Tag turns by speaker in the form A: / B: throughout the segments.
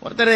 A: ஒருத்தர்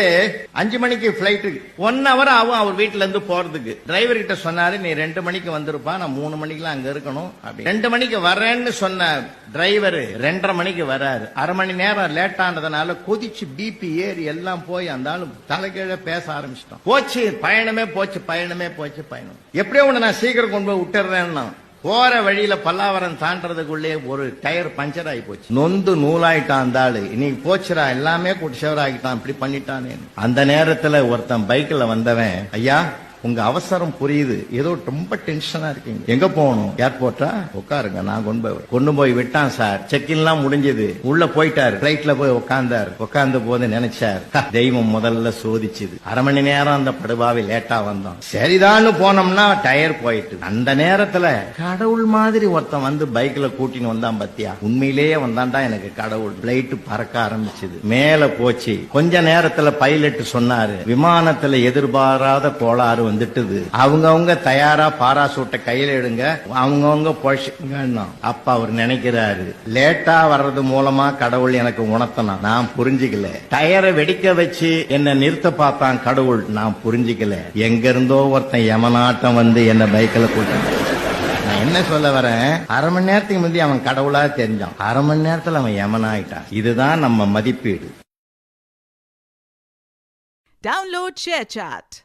A: 5 மணிக்கு flight 1 hour ஆகும் அவர் வீட்டுல இருந்து போறதுக்கு. டிரைவர் கிட்ட சொன்னாரு, நீ 2 மணிக்கு வந்துருப்பா, நான் 3 மணிக்கெல்லாம் அங்க இருக்கணும். 2 மணிக்கு வர்றேன்னு சொன்ன டிரைவர் 2:30 மணிக்கு வராரு. அரை மணி நேரம் லேட் ஆனதுனால கொதிச்சு பிபி ஏறி எல்லாம் போய் அந்த ஆளு தலைகீழ பேச ஆரம்பிச்சிட்டோம். போச்சு பயணமே போச்சு, பயணமே போச்சு, பயணம். எப்படியோ ஒண்ணு நான் சீக்கிரம் கொண்டு போய் விட்டுறேன்னா போற வழியில பல்லாவரம் தாண்டறதுக்குள்ளே ஒரு டயர் பஞ்சர் ஆகி போச்சு. நொந்து நூலாயிட்டான் அந்த ஆளு. இன்னைக்கு போச்சுரா, எல்லாமே குடிச்சவர் ஆகிட்டான், இப்படி பண்ணிட்டானே. அந்த நேரத்துல ஒருத்தன் பைக்ல வந்தவன், ஐயா உங்க அவசரம் புரியுது, ஏதோ ரொம்ப டென்ஷனா இருக்கீங்க, எங்க போகணும்? ஏர்போர்ட்டா? உட்காருங்க, நான் கொண்டு போய் விட்டான் சார். செக்இன் எல்லாம் முடிஞ்சது, உள்ள போயிட்டாரு. பிளைட்ல போய் உட்கார்ந்தாரு. உட்கார்ந்த போது நினைச்சார், தெய்வம் முதல்ல சோதிச்சுது. அரை மணி நேரம் அந்த படுபாவி லேட்டா வந்தோம், சரிதான்னு போனோம்னா டயர் போயிட்டு. அந்த நேரத்துல கடவுள் மாதிரி ஒருத்தன் வந்து பைக்ல கூட்டின்னு வந்தான் பத்தியா, உண்மையிலேயே வந்தான்டா எனக்கு கடவுள். பிளைட் பறக்க ஆரம்பிச்சது, மேல போச்சு. கொஞ்ச நேரத்துல பைலட் சொன்னாரு, விமானத்துல எதிர்பாராத கோளாறு வந்துட்டுது, அவங்கவுங்க தயாரா பாராசூட்டை கையில எடுங்க, அவங்கவுங்க பொழைச்சுங்க. அப்ப அவர் நினைக்கிறாரு, லேட்டா வர்றது மூலமா கடவுள் எனக்கு உணர்த்தனா, நான் புரிஞ்சுக்கல. டயரை வெடிக்க வச்சு என்ன நிறுத்த பார்த்தான் கடவுள், நான் புரிஞ்சுக்கல. எங்க இருந்தோ ஒருத்தன் யமனாட்டம் வந்து என்ன பைக்ல கூட்டம். நான் என்ன சொல்ல வரேன், அரை மணி நேரத்துக்கு முந்தைய அவன் கடவுளா தெரிஞ்சான், அரை மணி நேரத்துல அவன் யமனாயிட்டான். இதுதான் நம்ம மதிப்பீடு.
B: Download ShareChat.